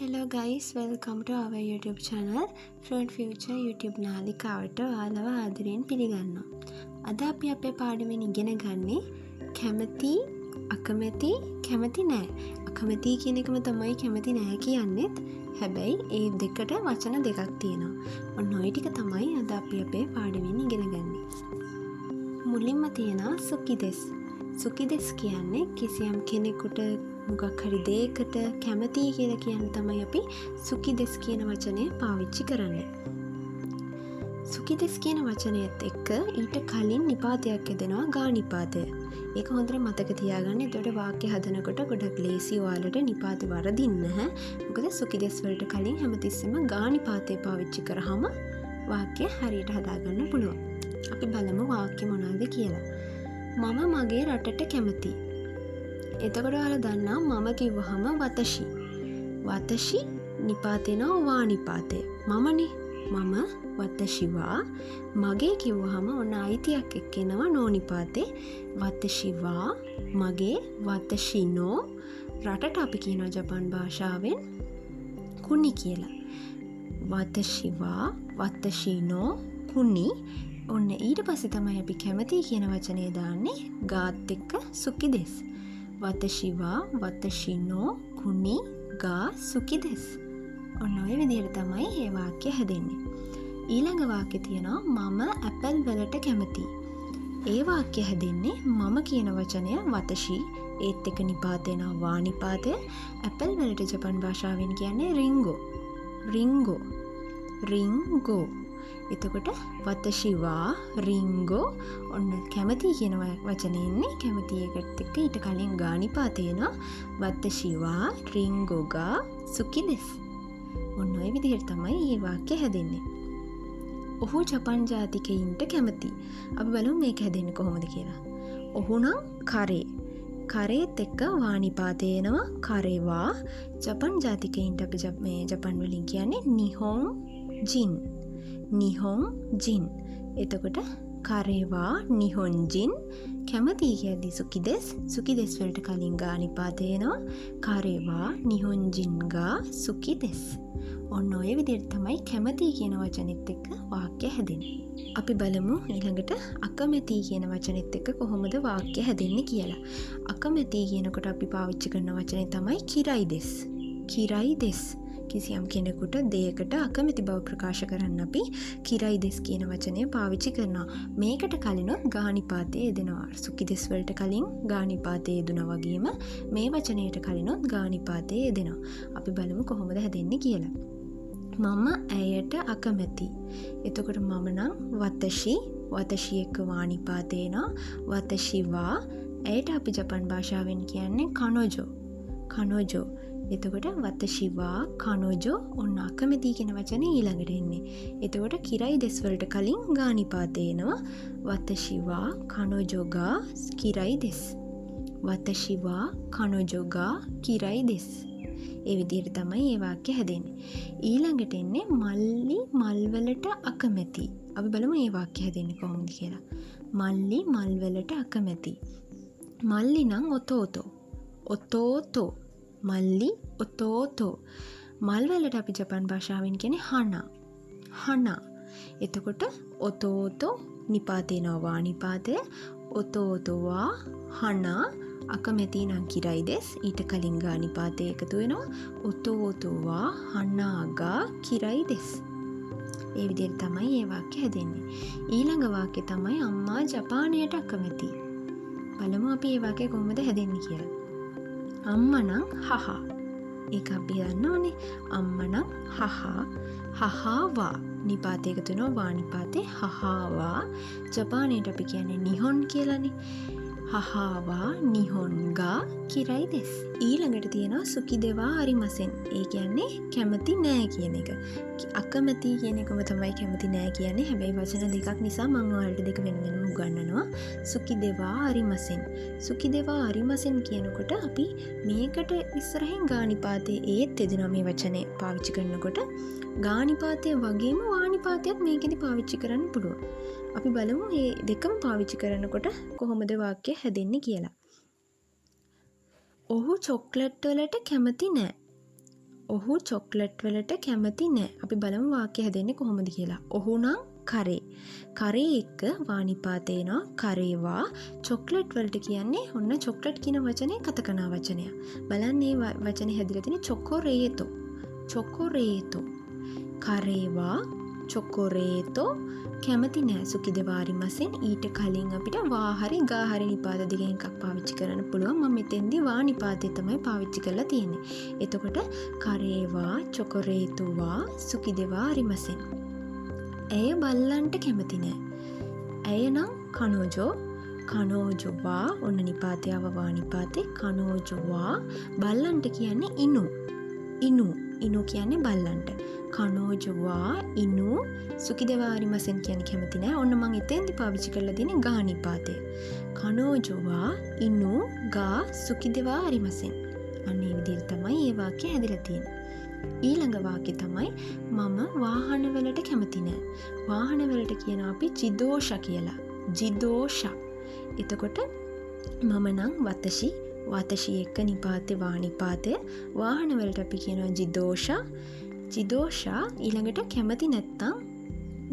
Hello guys, welcome to our YouTube channel Fluent Future YouTube නාලිකාවට ඔයාලව ආදරයෙන් පිළිගන්නවා. අද අපි අපේ පාඩමෙන් ඉගෙන ගන්නේ කැමති, අකමැති, කැමති නැහැ. අකමැති කියන එකම තමයි කැමති නැහැ කියන්නේත්. හැබැයි ඒ දෙකට වචන දෙකක් තියෙනවා. ඔන්න ඔය ටික තමයි අද අපි අපේ පාඩමෙන් ඉගෙන ගන්නේ. මුලින්ම තියෙනවා සුකිදෙස්. සුකිදෙස් කියන්නේ කිසියම් කෙනෙකුට මොකක් හරි දෙයකට කැමති කියලා කියන තමයි අපි සුකිදෙස් කියන වචනය පාවිච්චි කරන්නේ. සුකිදෙස් කියන වචනයත් එක්ක ඊට කලින් නිපාතයක් යෙදෙනවා ගා නිපාතය. ඒක හොඳට මතක තියාගන්න. එතකොට වාක්‍ය හදනකොට ගොඩක් ලේසි ඔයාලට නිපාත වරදින්න නැහැ. මොකද සුකිදෙස් වලට කලින් හැමතිස්සෙම ගා නිපාතය පාවිච්චි කරාම වාක්‍ය හරියට හදාගන්න පුළුවන්. අපි බලමු වාක්‍ය මොනවද කියලා. මම මගේ රටට කැමතියි. එතකොට ඔයාලා දන්නා මම කිව්වහම වතෂි. වතෂි නිපාතේනෝ වා නිපාතේ. මමනේ. මම වතෂිවා. මගේ කිව්වහම ඔන්න අයිතියක් එක්ක එනවා නෝ නිපාතේ. වතෂිවා මගේ වතෂිනෝ. රටට අපි කියනවා ජපාන් භාෂාවෙන් කුනි කියලා. වතෂිවා වතෂිනෝ කුනි. ඔන්න ඊට පස්සේ තමයි අපි කැමති කියන වචනේ දාන්නේ ගාත් එක්ක සුකිදෙස්. වතෂිවා වතෂිනෝ කුනි ගා සුකිදෙස්. ඔන්න ඔය විදිහට තමයි මේ වාක්‍ය හැදෙන්නේ. ඊළඟ වාක්‍ය තියෙනවා මම ඇපල් වලට කැමතියි. ඒ වාක්‍ය හැදෙන්නේ මම කියන වචනය වතෂි ඒත් එක්ක නිපාතේන වා නිපාතය. ඇපල් වලට ජපාන් භාෂාවෙන් කියන්නේ රින්ගෝ. රින්ගෝ. රින්ගෝ. එතකොට වතෂිවා රින්ගෝ. ඔන්න කැමති කියන වචනේ ඉන්නේ කැමති එකට එක්ක ඊට කලින් ගා නිපාතේන වතෂිවා රින්ගෝ ගා සුකිදෙස්. ඔන්න ඔය විදිහට තමයි මේ වාක්‍ය හැදෙන්නේ. ඔහු ජපාන් ජාතිකයින්ට කැමති. අපි බලමු මේක හැදෙන්නේ කොහොමද කියලා. ඔහු නම් කරේ. කරේත් එක්ක වා නිපාතේ එනවා කරේවා. ජපාන් ජාතිකයින්ට අපි මේ ජපාන් වලින් කියන්නේ නිහොන් ජින්. නිහොන් ජින්. එතකොට කරේවා නිහොන් ජින් කැමති කියද්දි සුකිදෙස්. සුකිදෙස් වලට කලින් ගා නිපාතේ එනවා කරේවා නිහොන් ජින් ගා සුකිදෙස්. ඔන්න ඔය විදිහට තමයි කැමති කියන වචනෙත් එක්ක වාක්‍ය හැදෙන්නේ. අපි බලමු ඊළඟට අකමැති කියන වචනෙත් එක්ක කොහොමද වාක්‍ය හැදෙන්නේ කියලා. අකමැති කියනකොට අපි පාවිච්චි කරන වචනේ තමයි කිරයිදෙස්. කිරයිදෙස්. කිසියම් කෙනෙකුට දෙයකට අකමැති බව ප්‍රකාශ කරන්න අපි කිරයිදෙස් කියන වචනය පාවිච්චි කරනවා. මේකට කලිනුත් ගා නිපාතේ යෙදෙනවා. සුකිදෙස් වලට කලින් ගා නිපාතේ යෙදුනා වගේම මේ වචනයට කලිනුත් ගා නිපාතේ යෙදෙනවා. අපි බලමු කොහොමද හැදෙන්නේ කියලා. මම ඇයට අකමැති. එතකොට මම නම් වතෂි. වතෂි එක්ක වා නිපාතේ එනවා වතෂිවා. ඇයට අපි ජපාන් භාෂාවෙන් කියන්නේ කනොජෝ. කනොජෝ. එතකොට වතෂිවා කනොජෝ. ඔන්න අකමැති කියන වචනේ ඊළඟට එන්නේ. එතකොට කිරයිදෙස් වලට කලින් ගා නිපාතේ එනවා වතෂිවා කනොජෝ ගා කිරයිදෙස්. වතෂිවා කනොජෝ ගා කිරයිදෙස්. ඒ විදිහට තමයි මේ වාක්‍ය හැදෙන්නේ. ඊළඟට එන්නේ මල්ලි මල් වලට අකමැති. අපි බලමු මේ වාක්‍ය හැදෙන්නේ කොහොමද කියලා. මල්ලි මල් වලට අකමැති. මල්ලි නම් ඔතෝතෝ. ඔතෝතෝ. මල්ලි ඔතෝතෝ. මල් වලට අපි ජපාන් භාෂාවෙන් කියන්නේ හනා. හනා. එතකොට ඔතෝතෝ නිපාතේ නවා නිපාතය. ඔතෝතෝවා හනා. අකමැති නම් කිරයිදෙස්. ඊට කලින් ගා නිපාතේ එකතු වෙනවා ඔතෝතෝවා හනාගා කිරයිදෙස්. ඒ විදිහට තමයි මේ වාක්‍ය හැදෙන්නේ. ඊළඟ වාක්‍ය තමයි අම්මා ජපානයට අකමැති. බලමු අපි මේ වාක්‍ය කොහොමද හැදෙන්නේ කියලා. අම්මා නම් හහා. ඒක අපි දන්නවනේ. අම්මා නම් හහා. හහාවා නිපාතේ එකතු වෙනවා වා නිපාතේ හහාවා. ජපානයට අපි කියන්නේ නිහොන් කියලානේ. හහාවා නිහොන් ගා කිරයිදෙස්. ඊළඟට තියෙනවා සුකිදෙවා අරිමසෙන්. ඒ කියන්නේ කැමති නෑ කියන එක. අකමැති කියන එකම තමයි කැමති නෑ කියන්නේ. හැබැයි වචන දෙකක් නිසා මම ඔයාලට දෙක වෙන වෙනම උගන්වනවා. සුකිදෙවා අරිමසෙන්. සුකිදෙවා අරිමසෙන් කියනකොට අපි මේකට ඉස්සරහින් ගා නිපාතේ ඒත් යෙදෙනවා මේ වචනේ පාවිච්චි කරනකොට. ගා නිපාතය වගේම වා නිපාතයත් මේකෙදි පාවිච්චි කරන්න පුළුවන්. අපි බලමු මේ දෙකම පාවිච්චි කරනකොට කොහොමද වාක්‍ය හැදෙන්නේ කියලා. ඔහු චොක්ලට් වලට කැමති නෑ. ඔහු චොක්ලට් වලට කැමති නෑ. අපි බලමු වාක්‍ය හැදෙන්නේ කොහොමද කියලා. ඔහු නම් කරේ. කරේ එක්ක වානිපාතේ එනවා කරේවා. චොක්ලට් වලට කියන්නේ ඔන්න චොක්ලට් කියන වචනේ කතකනා වචනයක්. බලන්න මේ වචනේ හැදිලා තියෙන්නේ චොකොරේතෝ. චොකොරේතෝ. කරේවා චොකොරේතෝ කැමති නෑ. සුකිදවාරිමසෙන් ඊට කලින් අපිට වා හරි ගා හරි නිපාත දෙකෙන් එකක් පාවිච්චි කරන්න පුළුවන්. මම මෙතෙන්දී වා නිපාතේ තමයි පාවිච්චි කරලා තියෙන්නේ. එතකොට කරේවා චොකොරේතුවා සුකිදවාරිමසෙන්. ඇය බල්ලන්ට කැමති නෑ. ඇය නම් කනෝජෝ. කනෝජොවා ඔන්න නිපාතයව වා නිපාතේ කනෝජොවා බල්ලන්ට කියන්නේ ඉනු. ඉනු. ඉනු කියන්නේ බල්ලන්ට. කනෝජොවා ඉනු සුකිදවාරිමසෙන් කියන්නේ කැමති නෑ. ඔන්න මං එතෙන්දි පාවිච්චි කරලා තියෙන්නේ ගා නිපාතය. කනෝජොවා ඉනු ගා සුකිදවාරිමසෙන්. අන්න ඒ විදිහට තමයි මේ වාක්‍යය හැදිලා තියෙන්නේ. ඊළඟ වාක්‍යය තමයි මම වාහන වලට කැමති නෑ. වාහන වලට කියන අපි ජිදෝෂ කියලා. ජිදෝෂ. එතකොට මම නම් වතෂි වතෂි එක්ක නිපාතේ වා නිපාතය. වාහන වලට අපි කියනවා ජිදෝෂ. ජිදෝෂා ඊළඟට කැමති නැත්තම්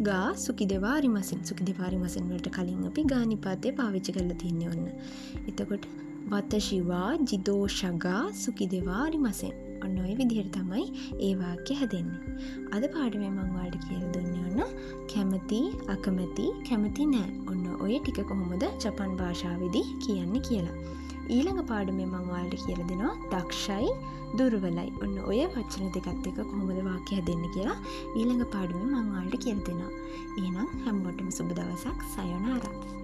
ගා සුකිදවාරිමසෙන්. සුකිදවාරිමසෙන් වලට කලින් අපි ගා නිපාතේ පාවිච්චි කරලා තියන්නේ ඔන්න. එතකොට වතෂිවා ජිදෝෂගා සුකිදවාරිමසෙන්. ඔන්න ඔය විදිහට තමයි ඒ වාක්‍ය හැදෙන්නේ. අද පාඩමේ මම ඔයාලට කියලා දුන්නේ ඔන්න කැමති අකමැති කැමති නෑ. ඔන්න ඔය ටික කොහොමද ජපන් භාෂාවේදී කියන්නේ කියලා. ඊළඟ පාඩමේ මම ඔයාලට කියලා දෙනවා දක්ෂයි දුර්වලයි. ඔන්න ඔය වචන දෙකත් එක්ක කොහොමද වාක්‍ය හැදෙන්නේ කියලා ඊළඟ පාඩමේ මම ඔයාලට කියලා දෙනවා. එහෙනම් හැමෝටම සුබ දවසක්. සයෝනාරා.